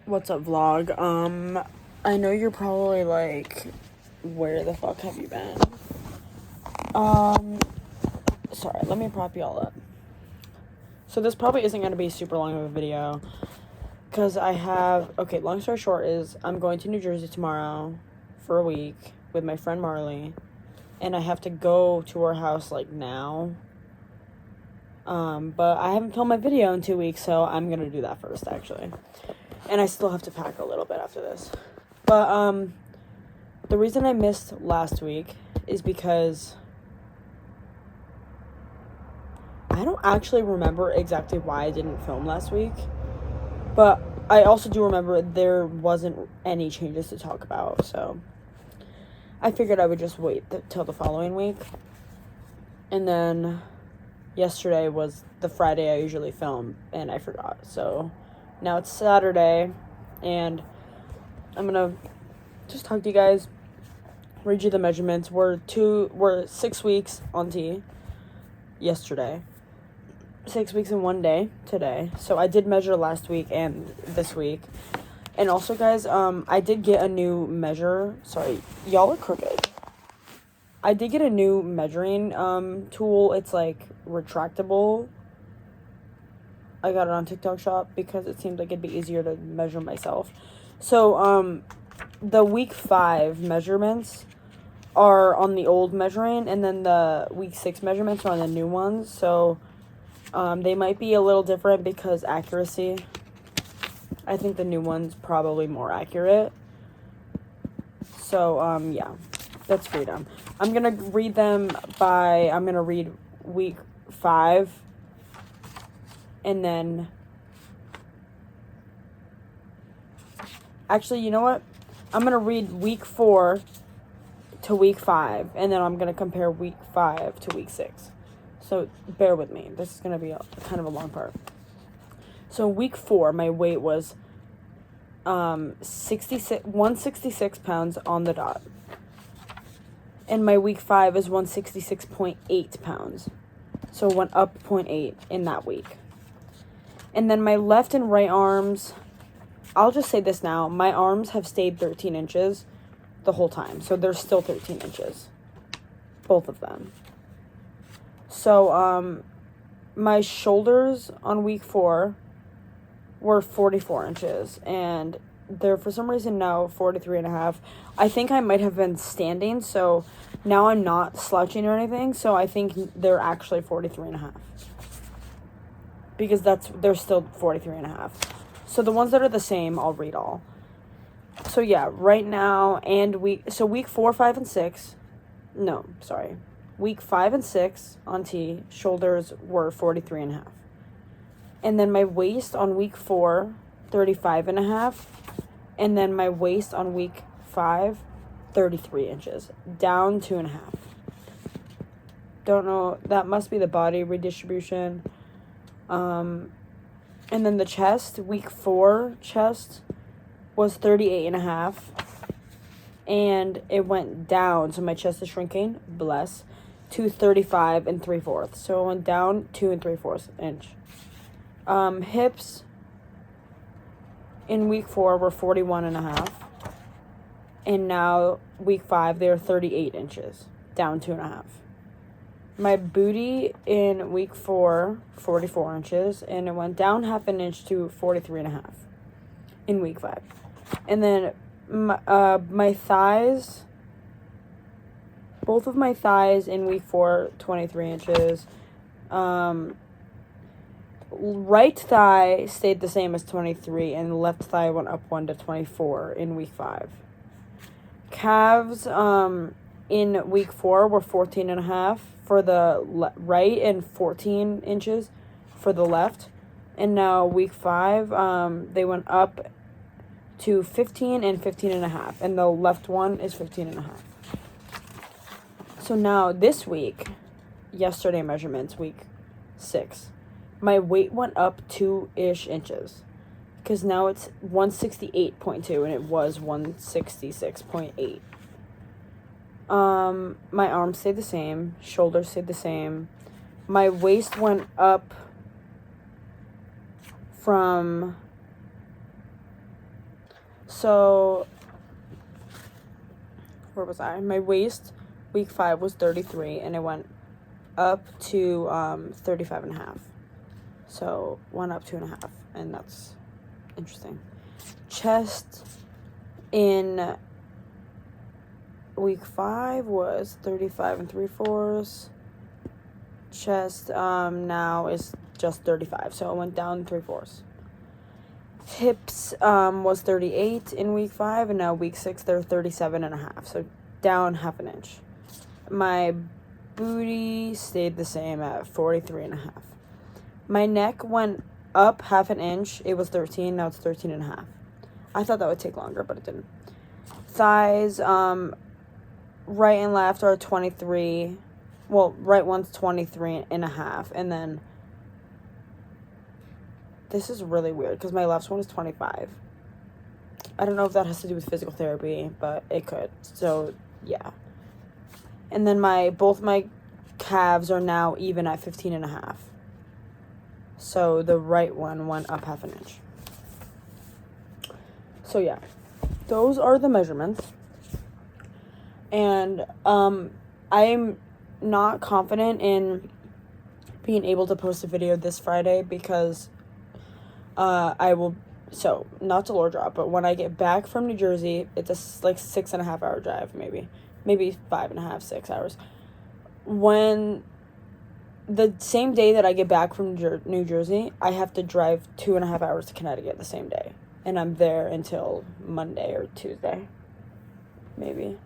What's up, vlog? I know you're probably like, where the fuck have you been? Sorry, let me prop y'all up. So this probably isn't going to be super long of a video, because okay, long story short is, I'm going to New Jersey tomorrow for a week with my friend Marley, and I have to go to her house, like, now. But I haven't filmed my video in 2 weeks, so I'm going to do that first, actually. And I still have to pack a little bit after this. But, the reason I missed last week is because I don't actually remember exactly why I didn't film last week. But I also do remember there wasn't any changes to talk about, so I figured I would just wait till the following week. And then yesterday was the Friday I usually film, and I forgot. So now it's Saturday, and I'm gonna just talk to you guys, read you the measurements. We're 6 weeks on T yesterday. 6 weeks in 1 day today. So I did measure last week and this week. And also, guys, I did get a new sorry, y'all are crooked. I did get a new measuring tool. It's like retractable. I got it on TikTok Shop because it seemed like it'd be easier to measure myself. So the week 5 measurements are on the old measuring, and then the week 6 measurements are on the new ones. So they might be a little different because accuracy. I think the new one's probably more accurate. So yeah, that's freedom. I'm gonna read week 5, and then actually, you know what? I'm gonna read week 4 to week 5, and then I'm gonna compare week 5 to week 6. So bear with me. This is gonna be kind of a long part. So week 4, my weight was 166 pounds on the dot. And my week 5 is 166.8 pounds. So it went up 0.8 in that week. And then my left and right arms, I'll just say this now, my arms have stayed 13 inches the whole time. So they're still 13 inches. Both of them. So my shoulders on week 4 were 44 inches, and they're for some reason now 43.5. I think I might have been standing, so now I'm not slouching or anything, so I think they're actually 43.5, because they're still 43.5. So the ones that are the same, I'll read all. So yeah, right now, and week 4, 5, and 6, week 5 and 6 on T, shoulders were 43.5. And then my waist on week 4, 35.5. And then my waist on week 5, 33 inches. Down 2.5. Don't know, that must be the body redistribution. And then the chest, week 4 chest was 38.5. And it went down, so my chest is shrinking, bless, to 35 3/4. So it went down 2 3/4 inch. Hips in week 4 were 41.5. And now week 5, they're 38 inches, down 2.5. My booty in week 4, 44 inches, and it went down 0.5 inch to 43.5 in week 5. And then my thighs, both of my thighs in week 4, 23 inches. Right thigh stayed the same as 23, and left thigh went up 1 to 24 in week 5. Calves in week 4 were 14.5 for the right and 14 inches for the left. And now week 5, they went up to 15 and 15.5, and the left one is 15.5. So now this week, yesterday measurements, week 6, my weight went up 2-ish inches, because now it's 168.2 and it was 166.8. My arms stayed the same, shoulders stayed the same. My waist went up from So, where was I? My waist, week 5 was 33, and it went up to 35 and a half. So, went up 2.5, and that's interesting. Chest in week 5 was 35 and 3/4. Chest now is just 35, so it went down 3/4. Hips was 38 in week 5, and now week 6 they're 37 and a half, so down half an inch. My booty stayed the same at 43 and a half. My neck went up half an inch. It was 13, now it's 13 and a half. I thought that would take longer, but it didn't. Thighs, right and left are 23. Well, right one's 23 and a half, and then this is really weird because my left one is 25. I don't know if that has to do with physical therapy, but it could. So, yeah. And then both my calves are now even at 15 and a half. So the right one went up half an inch. So, yeah. Those are the measurements. And I'm not confident in being able to post a video this Friday because I will, so not to lore drop, but when I get back from New Jersey, it's a 6.5 hour drive, maybe 5.5, 6 hours. When the same day that I get back from New Jersey, I have to drive 2.5 hours to Connecticut the same day, and I'm there until Monday or Tuesday, maybe,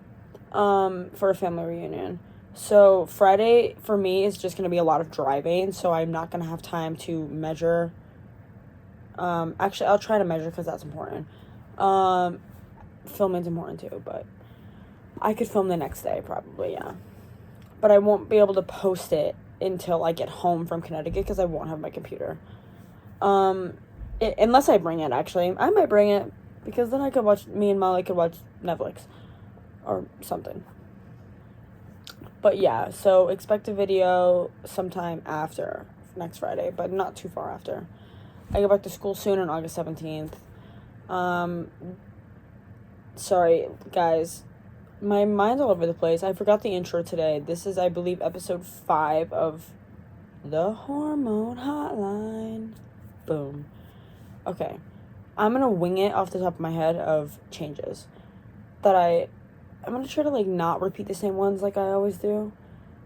for a family reunion. So Friday for me is just gonna be a lot of driving, so I'm not gonna have time to measure. Actually, I'll try to measure because that's important. Filming's important too, but I could film the next day probably, yeah. But I won't be able to post it until I get home from Connecticut because I won't have my computer. Unless I bring it, actually. I might bring it because then me and Molly could watch Netflix or something. But yeah, so expect a video sometime after next Friday, but not too far after. I go back to school soon on August 17th. Sorry, guys. My mind's all over the place. I forgot the intro today. This is, I believe, episode 5 of the Hormone Hotline. Boom. Okay. I'm gonna wing it off the top of my head of changes that I'm gonna try to, not repeat the same ones like I always do.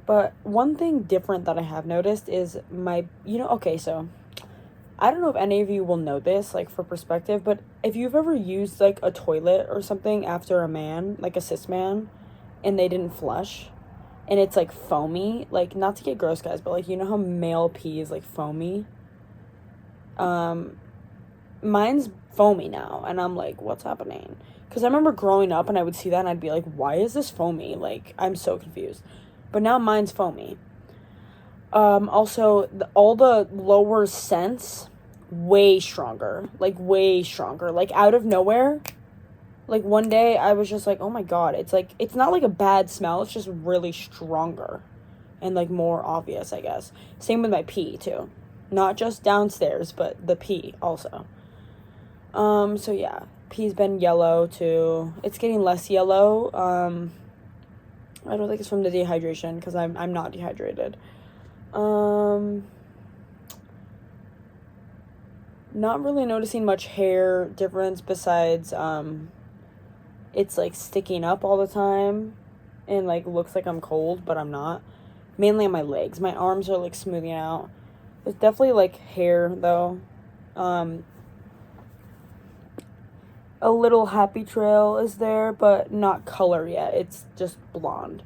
But one thing different that I have noticed is okay, so I don't know if any of you will know this, for perspective, but if you've ever used, a toilet or something after a man, a cis man, and they didn't flush, and it's, foamy, not to get gross, guys, but, you know how male pee is, foamy? Mine's foamy now, and I'm like, what's happening? Because I remember growing up, and I would see that, and I'd be like, why is this foamy? I'm so confused. But now mine's foamy. Also, all the lower scents, way stronger. Way stronger. Out of nowhere. One day, I was just like, oh my god. It's not a bad smell. It's just really stronger. And, more obvious, I guess. Same with my pee, too. Not just downstairs, but the pee, also. So yeah. Pee's been yellow, too. It's getting less yellow. I don't think it's from the dehydration, because I'm not dehydrated. Not really noticing much hair difference besides, it's, sticking up all the time, and, looks like I'm cold, but I'm not. Mainly on my legs. My arms are, smoothing out. There's definitely, hair, though. A little happy trail is there, but not color yet. It's just blonde.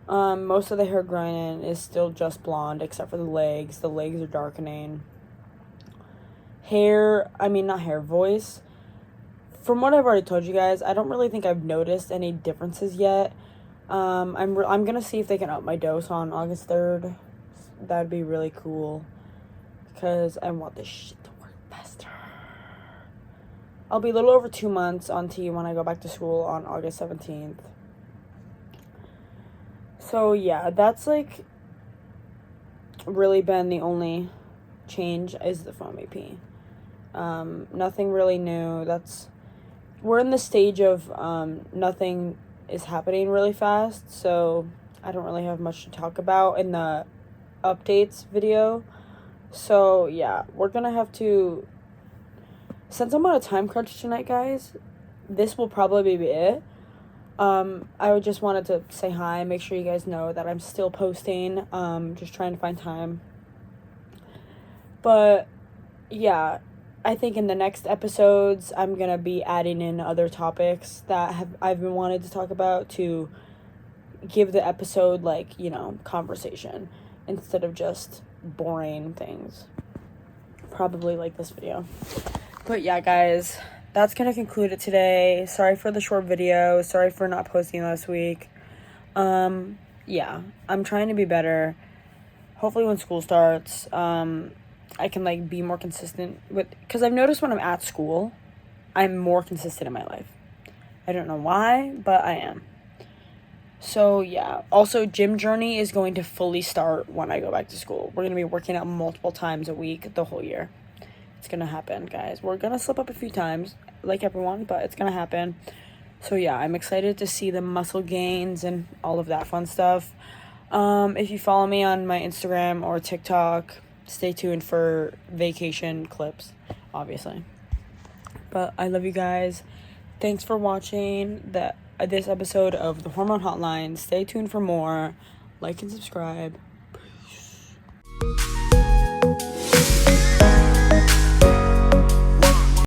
Most of the hair growing in is still just blonde, except for the legs. The legs are darkening. Voice. From what I've already told you guys, I don't really think I've noticed any differences yet. I'm gonna see if they can up my dose on August 3rd. That'd be really cool, because I want this shit to work faster. I'll be a little over 2 months on T when I go back to school on August 17th. So, yeah, that's, really been the only change is the foamy pee. Nothing really new. That's we're in the stage of nothing is happening really fast, so I don't really have much to talk about in the updates video. So yeah, we're gonna have to, since I'm on a time crunch tonight, guys, this will probably be it. I just wanted to say hi, make sure you guys know that I'm still posting, just trying to find time. But yeah, I think in the next episodes I'm gonna be adding in other topics that I've been wanting to talk about to give the episode, like, you know, conversation instead of just boring things, probably like this video. But yeah, guys, that's gonna conclude it today. Sorry for the short video, sorry for not posting last week. Yeah, I'm trying to be better. Hopefully when school starts, I can, like, be more consistent with, because I've noticed when I'm at school, I'm more consistent in my life. I don't know why, but I am. So yeah, also gym journey is going to fully start when I go back to school. We're going to be working out multiple times a week the whole year. It's going to happen, guys. We're going to slip up a few times, like everyone, but it's going to happen. So yeah, I'm excited to see the muscle gains and all of that fun stuff. If you follow me on my Instagram or TikTok, stay tuned for vacation clips, obviously. But I love you guys. Thanks for watching this episode of the Hormone Hotline. Stay tuned for more. Like and subscribe.